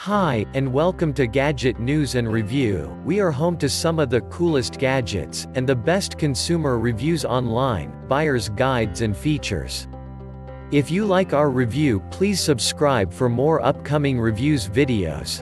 Hi, and welcome to Gadget News and Review. We are home to some of the coolest gadgets, and the best consumer reviews online, buyer's guides and features. If you like our review, please subscribe for more upcoming reviews videos.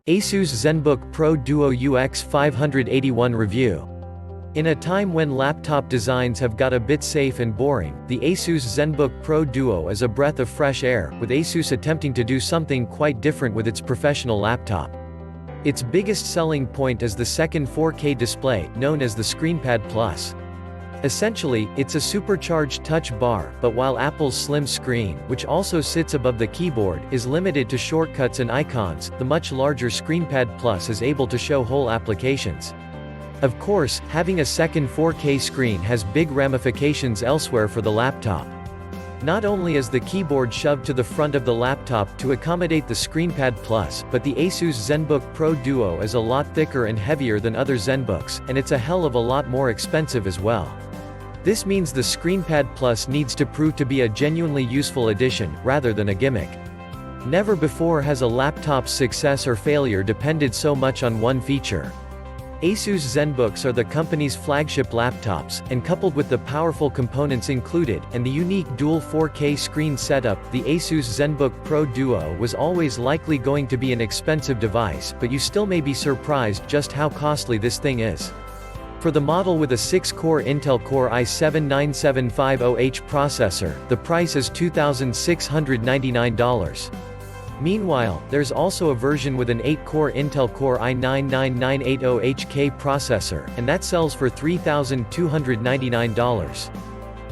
Asus ZenBook Pro Duo UX581 Review. In a time when laptop designs have got a bit safe and boring, the Asus ZenBook Pro Duo is a breath of fresh air, with Asus attempting to do something quite different with its professional laptop. Its biggest selling point is the second 4K display, known as the Screenpad Plus. Essentially, it's a supercharged touch bar, but while Apple's slim screen, which also sits above the keyboard, is limited to shortcuts and icons, the much larger Screenpad Plus is able to show whole applications. Of course, having a second 4K screen has big ramifications elsewhere for the laptop. Not only is the keyboard shoved to the front of the laptop to accommodate the Screenpad Plus, but the Asus ZenBook Pro Duo is a lot thicker and heavier than other ZenBooks, and it's a hell of a lot more expensive as well. This means the Screenpad Plus needs to prove to be a genuinely useful addition, rather than a gimmick. Never before has a laptop's success or failure depended so much on one feature. Asus ZenBooks are the company's flagship laptops, and coupled with the powerful components included, and the unique dual 4K screen setup, the Asus ZenBook Pro Duo was always likely going to be an expensive device, but you still may be surprised just how costly this thing is. For the model with a 6-core Intel Core i7-9750H processor, the price is $2,699. Meanwhile, there's also a version with an 8-core Intel Core i9-9980HK processor, and that sells for $3,299.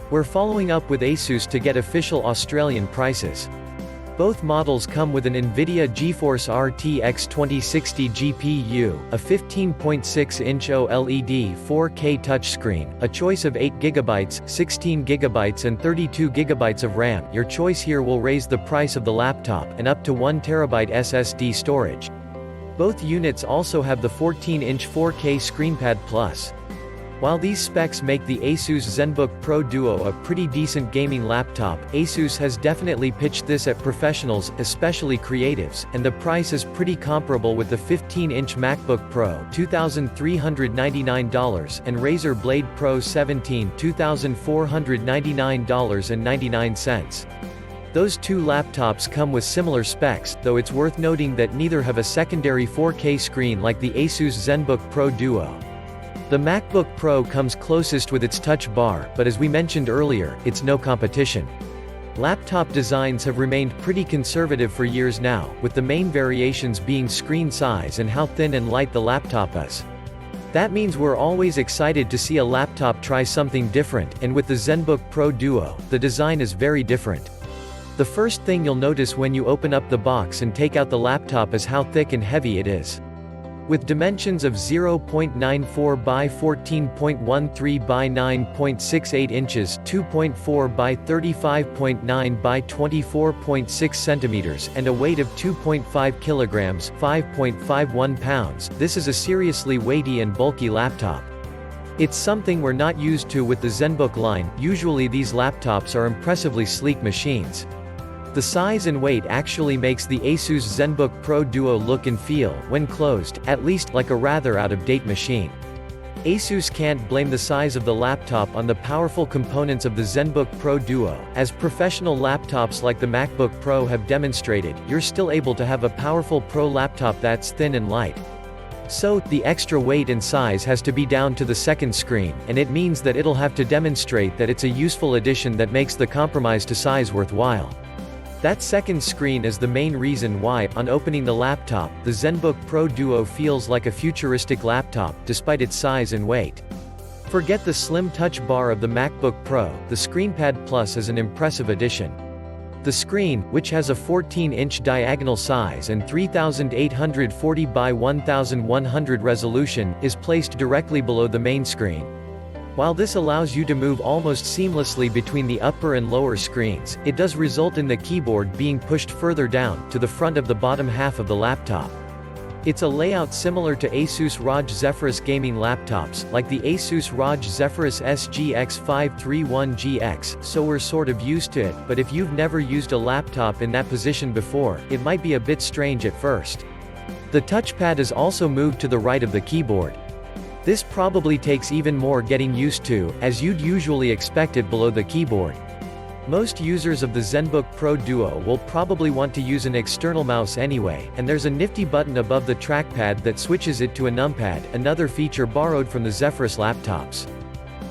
We're following up with Asus to get official Australian prices. Both models come with an NVIDIA GeForce RTX 2060 GPU, a 15.6-inch OLED 4K touchscreen, a choice of 8GB, 16GB and 32GB of RAM. Your choice here will raise the price of the laptop, and up to 1TB SSD storage. Both units also have the 14-inch 4K Screenpad Plus. While these specs make the Asus ZenBook Pro Duo a pretty decent gaming laptop, Asus has definitely pitched this at professionals, especially creatives, and the price is pretty comparable with the 15-inch MacBook Pro $2,399 and Razer Blade Pro 17 $2,499.99. Those two laptops come with similar specs, though it's worth noting that neither have a secondary 4K screen like the Asus ZenBook Pro Duo. The MacBook Pro comes closest with its touch bar, but as we mentioned earlier, it's no competition. Laptop designs have remained pretty conservative for years now, with the main variations being screen size and how thin and light the laptop is. That means we're always excited to see a laptop try something different, and with the ZenBook Pro Duo, the design is very different. The first thing you'll notice when you open up the box and take out the laptop is how thick and heavy it is. With dimensions of 0.94 by 14.13 by 9.68 inches, 2.4 by 35.9 by 24.6 centimeters, and a weight of 2.5 kilograms, 5.51 pounds, this is a seriously weighty and bulky laptop. It's something we're not used to with the ZenBook line. Usually these laptops are impressively sleek machines. The size and weight actually makes the Asus ZenBook Pro Duo look and feel, when closed, at least, like a rather out-of-date machine. Asus can't blame the size of the laptop on the powerful components of the ZenBook Pro Duo. As professional laptops like the MacBook Pro have demonstrated, you're still able to have a powerful Pro laptop that's thin and light. So, the extra weight and size has to be down to the second screen, and it means that it'll have to demonstrate that it's a useful addition that makes the compromise to size worthwhile. That second screen is the main reason why, on opening the laptop, the ZenBook Pro Duo feels like a futuristic laptop, despite its size and weight. Forget the slim touch bar of the MacBook Pro, the Screenpad Plus is an impressive addition. The screen, which has a 14-inch diagonal size and 3840 by 1100 resolution, is placed directly below the main screen. While this allows you to move almost seamlessly between the upper and lower screens, it does result in the keyboard being pushed further down, to the front of the bottom half of the laptop. It's a layout similar to Asus ROG Zephyrus gaming laptops, like the Asus ROG Zephyrus UX581GX, so we're sort of used to it, but if you've never used a laptop in that position before, it might be a bit strange at first. The touchpad is also moved to the right of the keyboard. This probably takes even more getting used to, as you'd usually expect it below the keyboard. Most users of the ZenBook Pro Duo will probably want to use an external mouse anyway, and there's a nifty button above the trackpad that switches it to a numpad, another feature borrowed from the Zephyrus laptops.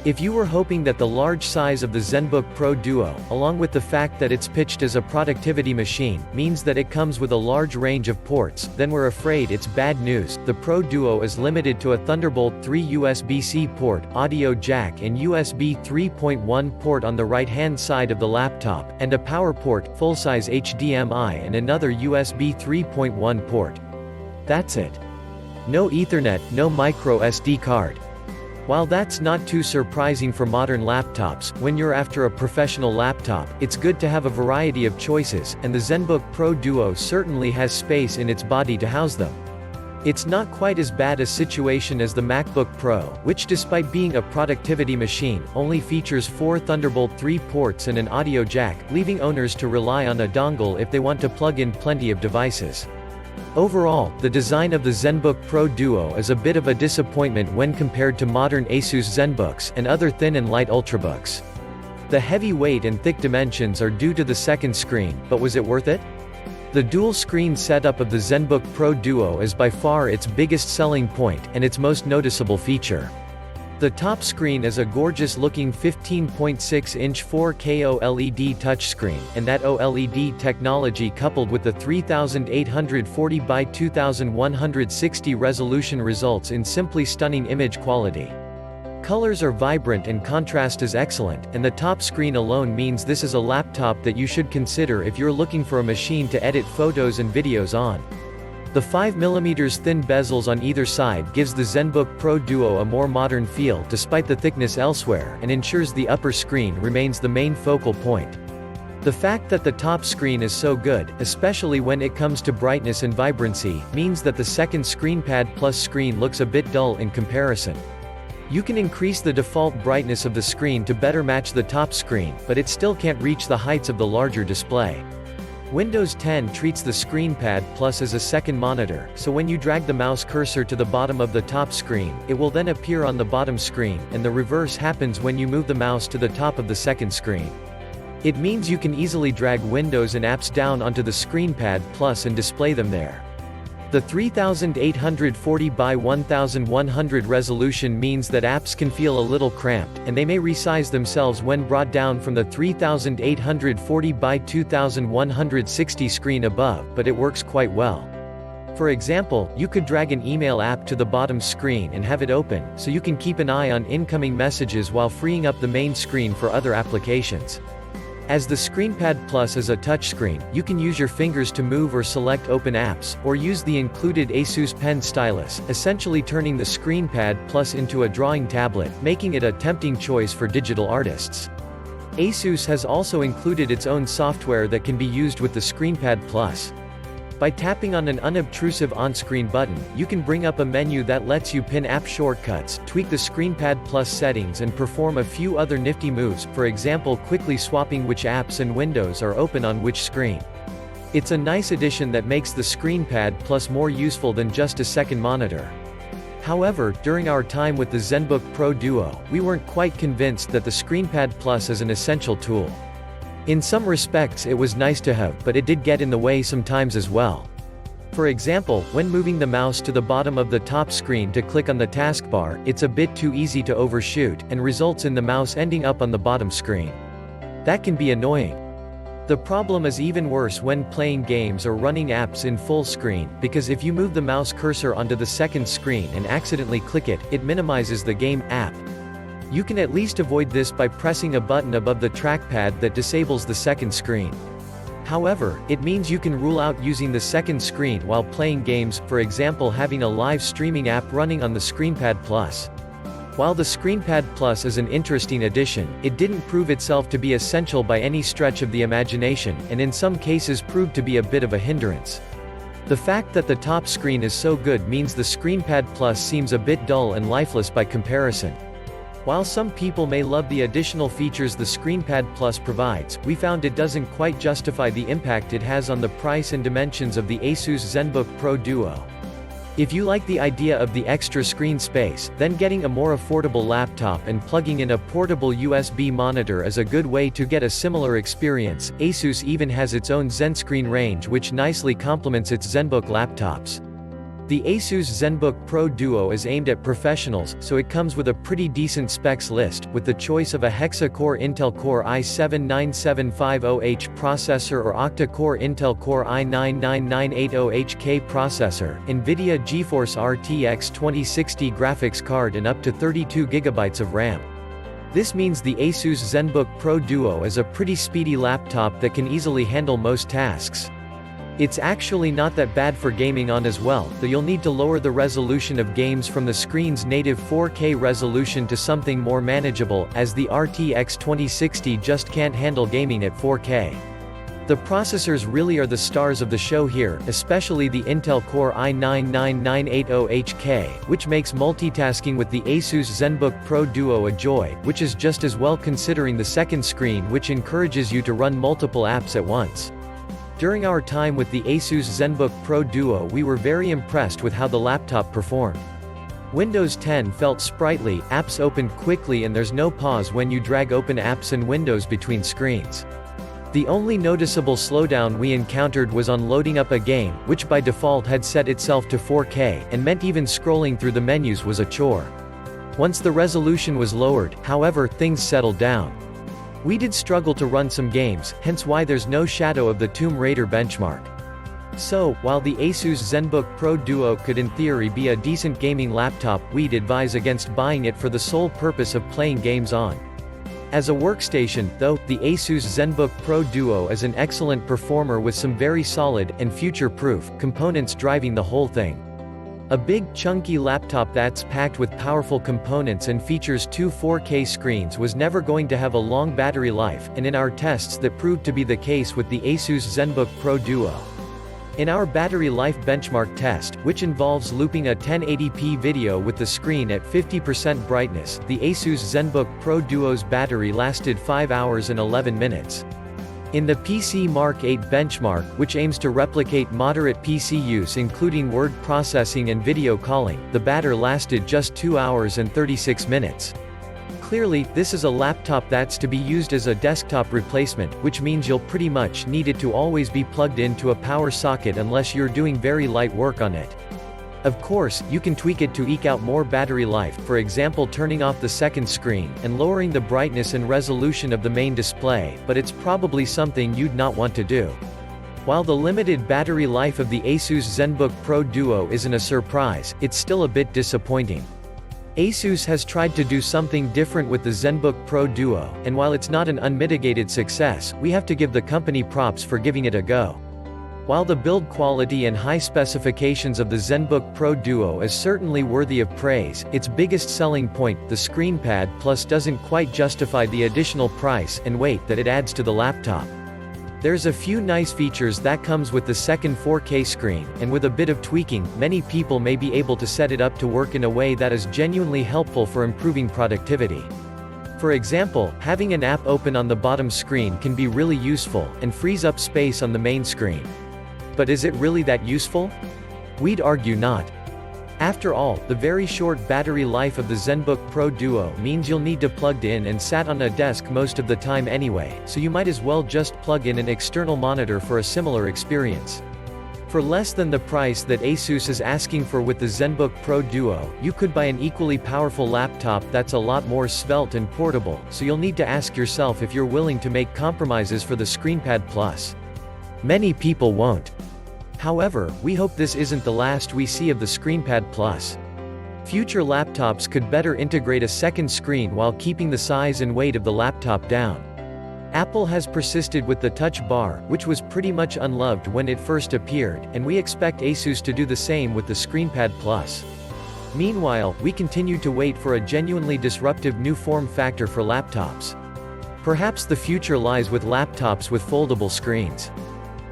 If you were hoping that the large size of the ZenBook Pro Duo, along with the fact that it's pitched as a productivity machine, means that it comes with a large range of ports, then we're afraid it's bad news. The Pro Duo is limited to a Thunderbolt 3 USB-C port, audio jack and USB 3.1 port on the right-hand side of the laptop, and a power port, full-size HDMI and another USB 3.1 port. That's it. No Ethernet, no micro SD card. While that's not too surprising for modern laptops, when you're after a professional laptop, it's good to have a variety of choices, and the ZenBook Pro Duo certainly has space in its body to house them. It's not quite as bad a situation as the MacBook Pro, which despite being a productivity machine, only features 4 Thunderbolt 3 ports and an audio jack, leaving owners to rely on a dongle if they want to plug in plenty of devices. Overall, the design of the ZenBook Pro Duo is a bit of a disappointment when compared to modern Asus ZenBooks and other thin and light ultrabooks. The heavy weight and thick dimensions are due to the second screen, but was it worth it? The dual-screen setup of the ZenBook Pro Duo is by far its biggest selling point, and its most noticeable feature. The top screen is a gorgeous-looking 15.6-inch 4K OLED touchscreen, and that OLED technology coupled with the 3840 by 2160 resolution results in simply stunning image quality. Colors are vibrant and contrast is excellent, and the top screen alone means this is a laptop that you should consider if you're looking for a machine to edit photos and videos on. The 5mm thin bezels on either side gives the ZenBook Pro Duo a more modern feel despite the thickness elsewhere, and ensures the upper screen remains the main focal point. The fact that the top screen is so good, especially when it comes to brightness and vibrancy, means that the second Screenpad Plus screen looks a bit dull in comparison. You can increase the default brightness of the screen to better match the top screen, but it still can't reach the heights of the larger display. Windows 10 treats the Screenpad Plus as a second monitor, so when you drag the mouse cursor to the bottom of the top screen, it will then appear on the bottom screen, and the reverse happens when you move the mouse to the top of the second screen. It means you can easily drag windows and apps down onto the Screenpad Plus and display them there. The 3840 by 1100 resolution means that apps can feel a little cramped, and they may resize themselves when brought down from the 3840 by 2160 screen above, but it works quite well. For example, you could drag an email app to the bottom screen and have it open, so you can keep an eye on incoming messages while freeing up the main screen for other applications. As the Screenpad Plus is a touchscreen, you can use your fingers to move or select open apps, or use the included Asus Pen stylus, essentially turning the Screenpad Plus into a drawing tablet, making it a tempting choice for digital artists. Asus has also included its own software that can be used with the Screenpad Plus. By tapping on an unobtrusive on-screen button, you can bring up a menu that lets you pin app shortcuts, tweak the Screenpad Plus settings and perform a few other nifty moves, for example quickly swapping which apps and windows are open on which screen. It's a nice addition that makes the Screenpad Plus more useful than just a second monitor. However, during our time with the ZenBook Pro Duo, we weren't quite convinced that the Screenpad Plus is an essential tool. In some respects it was nice to have, but it did get in the way sometimes as well. For example, when moving the mouse to the bottom of the top screen to click on the taskbar, it's a bit too easy to overshoot, and results in the mouse ending up on the bottom screen. That can be annoying. The problem is even worse when playing games or running apps in full screen, because if you move the mouse cursor onto the second screen and accidentally click it, it minimizes the game app. You can at least avoid this by pressing a button above the trackpad that disables the second screen. However, it means you can rule out using the second screen while playing games, for example having a live streaming app running on the Screenpad Plus. While the Screenpad Plus is an interesting addition, it didn't prove itself to be essential by any stretch of the imagination, and in some cases proved to be a bit of a hindrance. The fact that the top screen is so good means the Screenpad Plus seems a bit dull and lifeless by comparison. While some people may love the additional features the Screenpad Plus provides, we found it doesn't quite justify the impact it has on the price and dimensions of the Asus ZenBook Pro Duo. If you like the idea of the extra screen space, then getting a more affordable laptop and plugging in a portable USB monitor is a good way to get a similar experience. Asus even has its own ZenScreen range which nicely complements its ZenBook laptops. The Asus ZenBook Pro Duo is aimed at professionals, so it comes with a pretty decent specs list, with the choice of a hexa-core Intel Core i7-9750H processor or octa-core Intel Core i9-9980HK processor, NVIDIA GeForce RTX 2060 graphics card and up to 32 GB of RAM. This means the Asus ZenBook Pro Duo is a pretty speedy laptop that can easily handle most tasks. It's actually not that bad for gaming on as well, though you'll need to lower the resolution of games from the screen's native 4K resolution to something more manageable, as the RTX 2060 just can't handle gaming at 4K. The processors really are the stars of the show here, especially the Intel Core i9-9980HK, which makes multitasking with the Asus ZenBook Pro Duo a joy, which is just as well considering the second screen which encourages you to run multiple apps at once. During our time with the Asus ZenBook Pro Duo we were very impressed with how the laptop performed. Windows 10 felt sprightly, apps opened quickly and there's no pause when you drag open apps and windows between screens. The only noticeable slowdown we encountered was on loading up a game, which by default had set itself to 4K, and meant even scrolling through the menus was a chore. Once the resolution was lowered, however, things settled down. We did struggle to run some games, hence why there's no shadow of the Tomb Raider benchmark. So, while the Asus ZenBook Pro Duo could in theory be a decent gaming laptop, we'd advise against buying it for the sole purpose of playing games on. As a workstation, though, the Asus ZenBook Pro Duo is an excellent performer with some very solid, and future-proof, components driving the whole thing. A big, chunky laptop that's packed with powerful components and features two 4K screens was never going to have a long battery life, and in our tests that proved to be the case with the Asus ZenBook Pro Duo. In our battery life benchmark test, which involves looping a 1080p video with the screen at 50% brightness, the Asus ZenBook Pro Duo's battery lasted 5 hours and 11 minutes. In the PC Mark 8 benchmark, which aims to replicate moderate PC use including word processing and video calling, the battery lasted just 2 hours and 36 minutes. Clearly, this is a laptop that's to be used as a desktop replacement, which means you'll pretty much need it to always be plugged into a power socket unless you're doing very light work on it. Of course, you can tweak it to eke out more battery life, for example turning off the second screen, and lowering the brightness and resolution of the main display, but it's probably something you'd not want to do. While the limited battery life of the Asus ZenBook Pro Duo isn't a surprise, it's still a bit disappointing. Asus has tried to do something different with the ZenBook Pro Duo, and while it's not an unmitigated success, we have to give the company props for giving it a go. While the build quality and high specifications of the ZenBook Pro Duo is certainly worthy of praise, its biggest selling point, the Screenpad Plus, doesn't quite justify the additional price and weight that it adds to the laptop. There's a few nice features that comes with the second 4K screen, and with a bit of tweaking, many people may be able to set it up to work in a way that is genuinely helpful for improving productivity. For example, having an app open on the bottom screen can be really useful, and frees up space on the main screen. But is it really that useful? We'd argue not. After all, the very short battery life of the ZenBook Pro Duo means you'll need to plug in and sat on a desk most of the time anyway, so you might as well just plug in an external monitor for a similar experience. For less than the price that Asus is asking for with the ZenBook Pro Duo, you could buy an equally powerful laptop that's a lot more svelte and portable, so you'll need to ask yourself if you're willing to make compromises for the Screenpad Plus. Many people won't. However, we hope this isn't the last we see of the Screenpad Plus. Future laptops could better integrate a second screen while keeping the size and weight of the laptop down. Apple has persisted with the Touch Bar, which was pretty much unloved when it first appeared, and we expect Asus to do the same with the Screenpad Plus. Meanwhile, we continue to wait for a genuinely disruptive new form factor for laptops. Perhaps the future lies with laptops with foldable screens.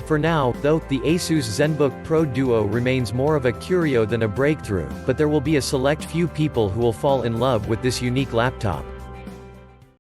For now, though, the Asus ZenBook Pro Duo remains more of a curio than a breakthrough, but there will be a select few people who will fall in love with this unique laptop.